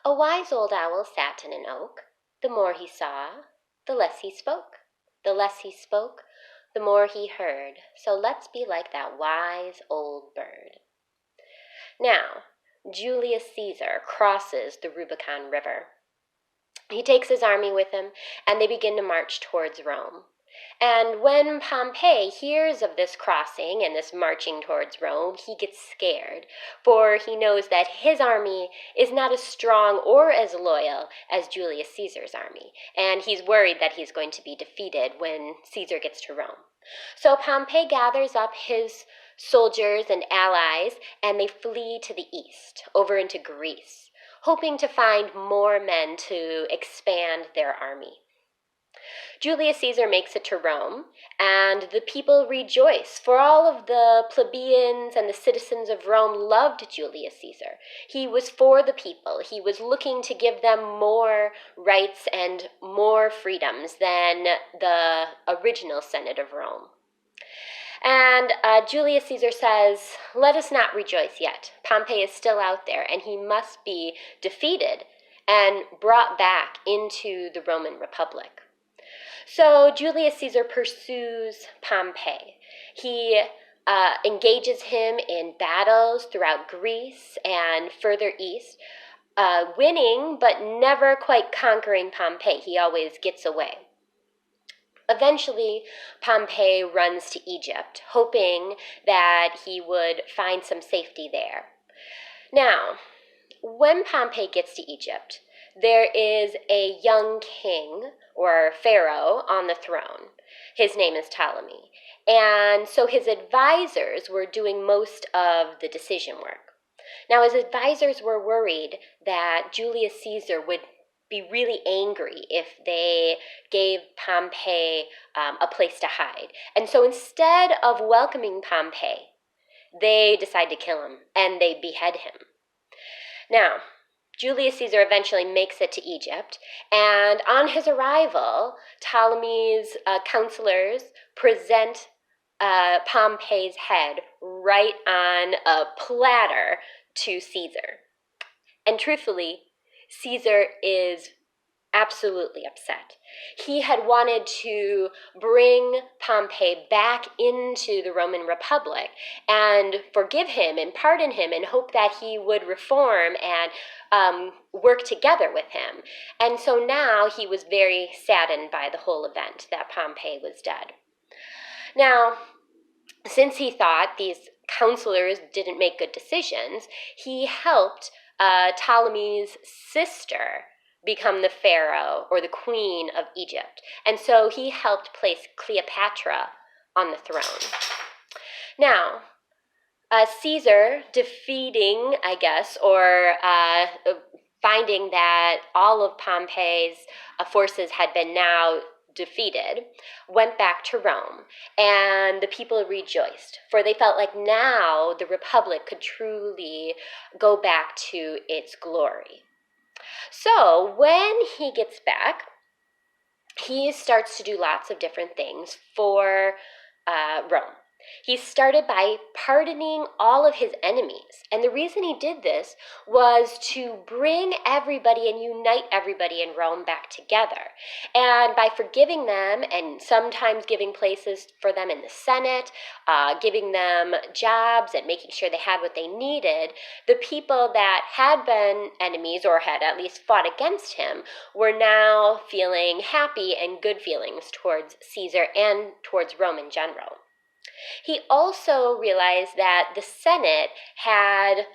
A wise old owl sat in an oak. The more he saw, the less he spoke. The less he spoke, the more he heard. So let's be like that wise old bird. Now, Julius Caesar crosses the Rubicon River. He takes his army with him, and they begin to march towards Rome. And when Pompey hears of this crossing and this marching towards Rome, he gets scared, for he knows that his army is not as strong or as loyal as Julius Caesar's army, and he's worried that he's going to be defeated when Caesar gets to Rome. So Pompey gathers up his soldiers and allies, and they flee to the east, over into Greece, hoping to find more men to expand their army. Julius Caesar makes it to Rome, and the people rejoice, for all of the plebeians and the citizens of Rome loved Julius Caesar. He was for the people. He was looking to give them more rights and more freedoms than the original Senate of Rome. And Julius Caesar says, "Let us not rejoice yet. Pompey is still out there, and he must be defeated and brought back into the Roman Republic." So Julius Caesar pursues Pompey. He engages him in battles throughout Greece and further east, winning but never quite conquering Pompey. He always gets away. Eventually, Pompey runs to Egypt, hoping that he would find some safety there. Now, when Pompey gets to Egypt, there is a young king, or pharaoh, on the throne. His name is Ptolemy. And so his advisors were doing most of the decision work. Now, his advisors were worried that Julius Caesar would be really angry if they gave Pompey a place to hide. And so instead of welcoming Pompey, they decide to kill him, and they behead him. Now, Julius Caesar eventually makes it to Egypt, and on his arrival, Ptolemy's counselors present Pompey's head right on a platter to Caesar. And truthfully, Caesar is absolutely upset. He had wanted to bring Pompey back into the Roman Republic and forgive him and pardon him and hope that he would reform and work together with him. And so now he was very saddened by the whole event that Pompey was dead. Now, since he thought these counselors didn't make good decisions, he helped Ptolemy's sister become the pharaoh or the queen of Egypt. And so he helped place Cleopatra on the throne. Now, Caesar defeating, I guess, or finding that all of Pompey's forces had been now defeated, went back to Rome, and the people rejoiced, for they felt like now the Republic could truly go back to its glory. So when he gets back, he starts to do lots of different things for Rome. He started by pardoning all of his enemies. And the reason he did this was to bring everybody and unite everybody in Rome back together. And by forgiving them and sometimes giving places for them in the Senate, giving them jobs and making sure they had what they needed, the people that had been enemies or had at least fought against him were now feeling happy and good feelings towards Caesar and towards Rome in general. He also realized that the Senate had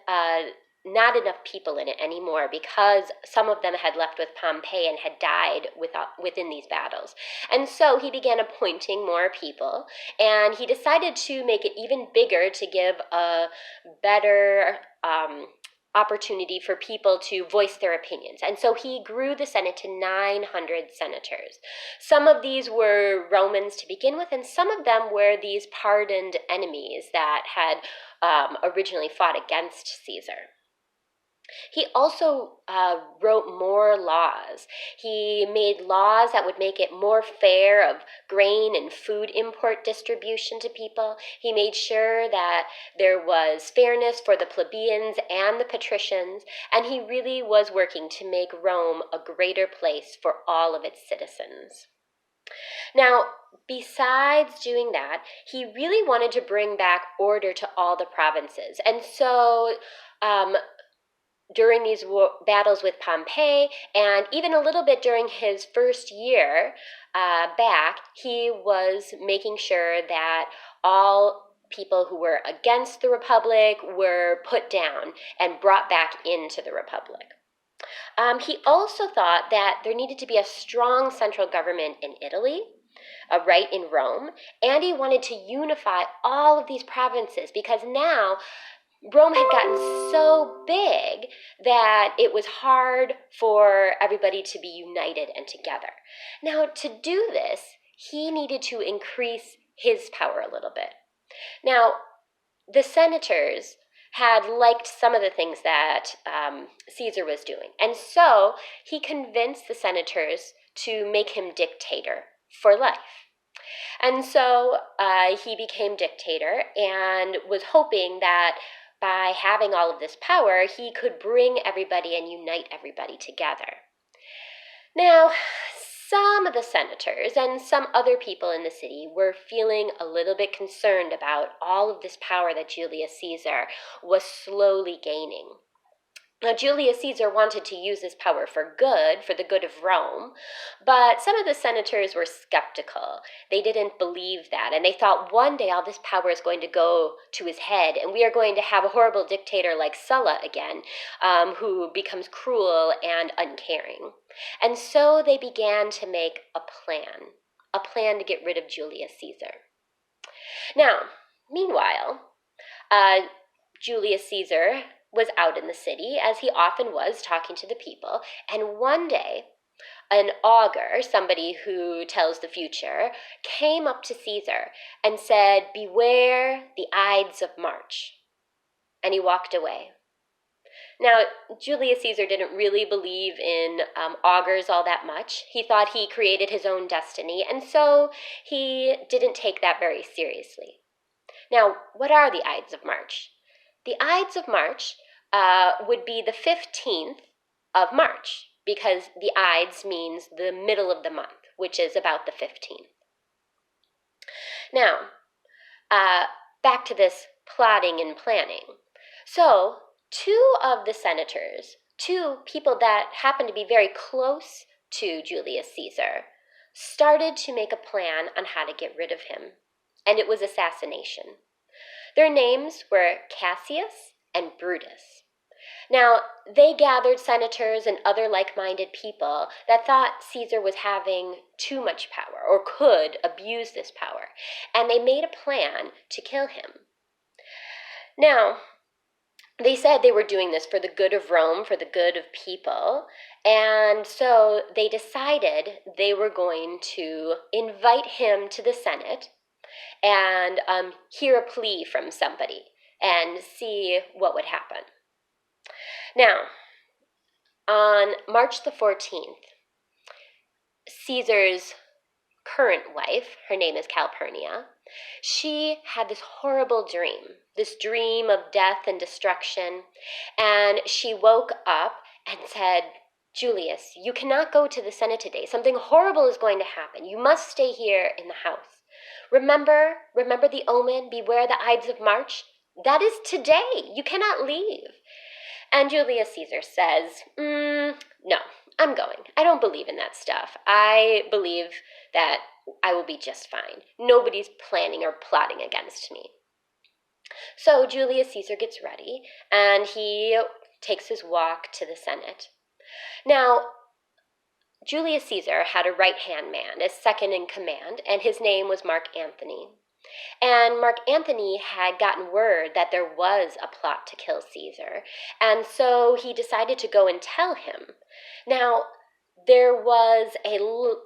not enough people in it anymore because some of them had left with Pompey and had died within these battles. And so he began appointing more people, and he decided to make it even bigger to give a better opportunity for people to voice their opinions. And so he grew the Senate to 900 senators. Some of these were Romans to begin with, and some of them were these pardoned enemies that had originally fought against Caesar. he also wrote more laws. He made laws that would make it more fair of grain and food import distribution to people. He made sure that there was fairness for the plebeians and the patricians, and he really was working to make Rome a greater place for all of its citizens. Now, besides doing that, he really wanted to bring back order to all the provinces. And so, during these battles with Pompey, and even a little bit during his first year back, he was making sure that all people who were against the Republic were put down and brought back into the Republic. He also thought that there needed to be a strong central government in Italy, right in Rome, and he wanted to unify all of these provinces because now Rome had gotten so big that it was hard for everybody to be united and together. Now, to do this, he needed to increase his power a little bit. Now, the senators had liked some of the things that Caesar was doing, and so he convinced the senators to make him dictator for life. And so he became dictator and was hoping that by having all of this power, he could bring everybody and unite everybody together. Now, some of the senators and some other people in the city were feeling a little bit concerned about all of this power that Julius Caesar was slowly gaining. Now, Julius Caesar wanted to use his power for the good of Rome, but some of the senators were skeptical. They didn't believe that, and they thought one day all this power is going to go to his head, and we are going to have a horrible dictator like Sulla again, who becomes cruel and uncaring. And so they began to make a plan to get rid of Julius Caesar. Now, meanwhile, Julius Caesar was out in the city, as he often was, talking to the people, and one day an augur, somebody who tells the future, came up to Caesar and said, "Beware the Ides of March," and he walked away. Now, Julius Caesar didn't really believe in augurs all that much. He thought he created his own destiny, and so he didn't take that very seriously. Now, what are the Ides of March? The Ides of March would be the 15th of March, because the Ides means the middle of the month, which is about the 15th. Now, back to this plotting and planning. So, two of the senators, two people that happened to be very close to Julius Caesar, started to make a plan on how to get rid of him, and it was assassination. Their names were Cassius and Brutus. Now, they gathered senators and other like-minded people that thought Caesar was having too much power or could abuse this power, and they made a plan to kill him. Now, they said they were doing this for the good of Rome, for the good of people, and so they decided they were going to invite him to the Senate and hear a plea from somebody and see what would happen. Now, on March the 14th, Caesar's current wife, her name is Calpurnia, she had this horrible dream, this dream of death and destruction, and she woke up and said, "Julius, you cannot go to the Senate today. Something horrible is going to happen. You must stay here in the house. Remember the omen, beware the Ides of March? That is today. You cannot leave." And Julius Caesar says, "No, I'm going. I don't believe in that stuff. I believe that I will be just fine. Nobody's planning or plotting against me." So Julius Caesar gets ready, and he takes his walk to the Senate. Now, Julius Caesar had a right-hand man, a second in command, and his name was Mark Antony. And Mark Antony had gotten word that there was a plot to kill Caesar, and so he decided to go and tell him. Now, there was a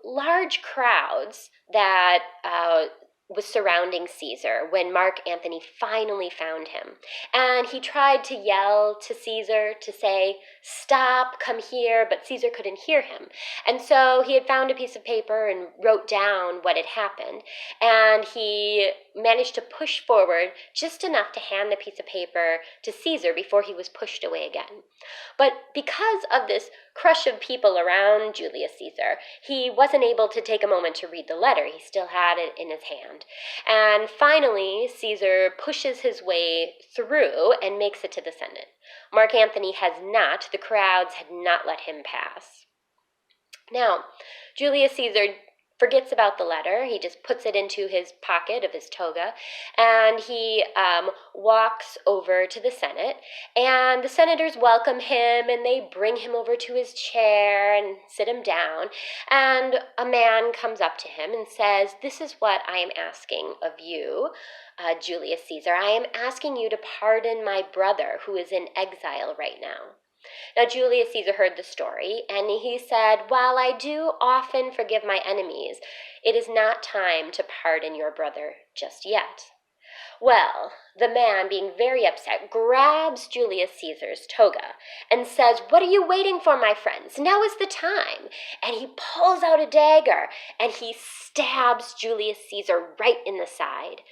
large crowds that was surrounding Caesar when Mark Antony finally found him. And he tried to yell to Caesar to say, "Stop, come here," but Caesar couldn't hear him. And so he had found a piece of paper and wrote down what had happened. And he managed to push forward just enough to hand the piece of paper to Caesar before he was pushed away again. But because of this crush of people around Julius Caesar, he wasn't able to take a moment to read the letter. He still had it in his hand. And finally, Caesar pushes his way through and makes it to the Senate. Mark Antony has not. The crowds had not let him pass. Now, Julius Caesar forgets about the letter. He just puts it into his pocket of his toga, and he walks over to the Senate, and the senators welcome him, and they bring him over to his chair and sit him down, and a man comes up to him and says, "This is what I am asking of you, Julius Caesar. I am asking you to pardon my brother who is in exile right now." Now, Julius Caesar heard the story, and he said, "While I do often forgive my enemies, it is not time to pardon your brother just yet." Well, the man, being very upset, grabs Julius Caesar's toga and says, "What are you waiting for, my friends? Now is the time." And he pulls out a dagger and he stabs Julius Caesar right in the side.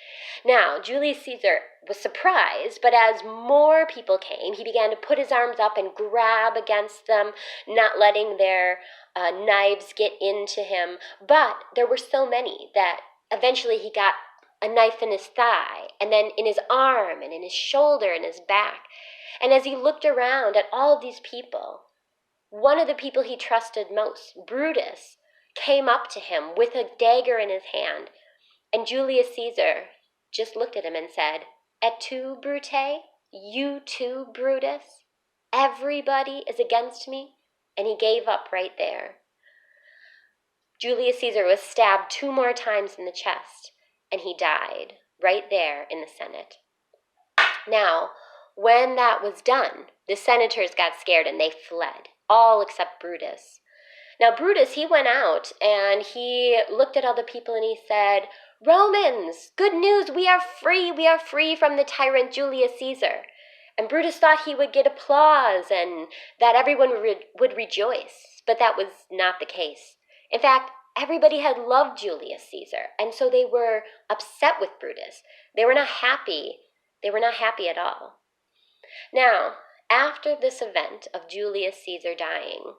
Now, Julius Caesar was surprised, but as more people came, he began to put his arms up and grab against them, not letting their knives get into him. But there were so many that eventually he got a knife in his thigh, and then in his arm, and in his shoulder, and his back. And as he looked around at all these people, one of the people he trusted most, Brutus, came up to him with a dagger in his hand. And Julius Caesar just looked at him and said, "Et tu, Brute? You too, Brutus? Everybody is against me?" And he gave up right there. Julius Caesar was stabbed 2 more times in the chest, and he died right there in the Senate. Now, when that was done, the senators got scared and they fled, all except Brutus. Now, Brutus, he went out and he looked at all the people and he said, "Romans, good news, we are free from the tyrant Julius Caesar." And Brutus thought he would get applause and that everyone would rejoice, but that was not the case. In fact, everybody had loved Julius Caesar, and so they were upset with Brutus. They were not happy. They were not happy at all. Now, after this event of Julius Caesar dying,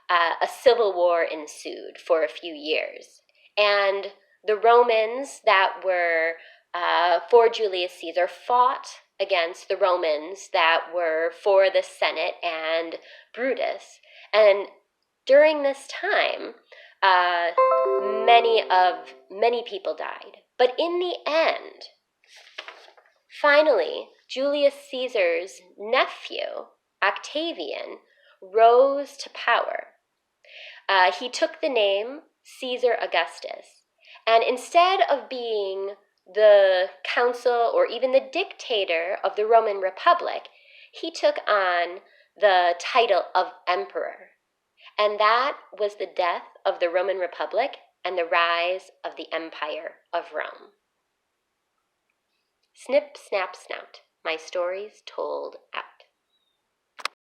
a civil war ensued for a few years. And the Romans that were for Julius Caesar fought against the Romans that were for the Senate and Brutus. And during this time, many people died. But in the end, finally, Julius Caesar's nephew, Octavian, rose to power. He took the name Caesar Augustus, and instead of being the consul or even the dictator of the Roman Republic, he took on the title of emperor. And that was the death of the Roman Republic and the rise of the Empire of Rome. Snip, snap, snout, my story's told out.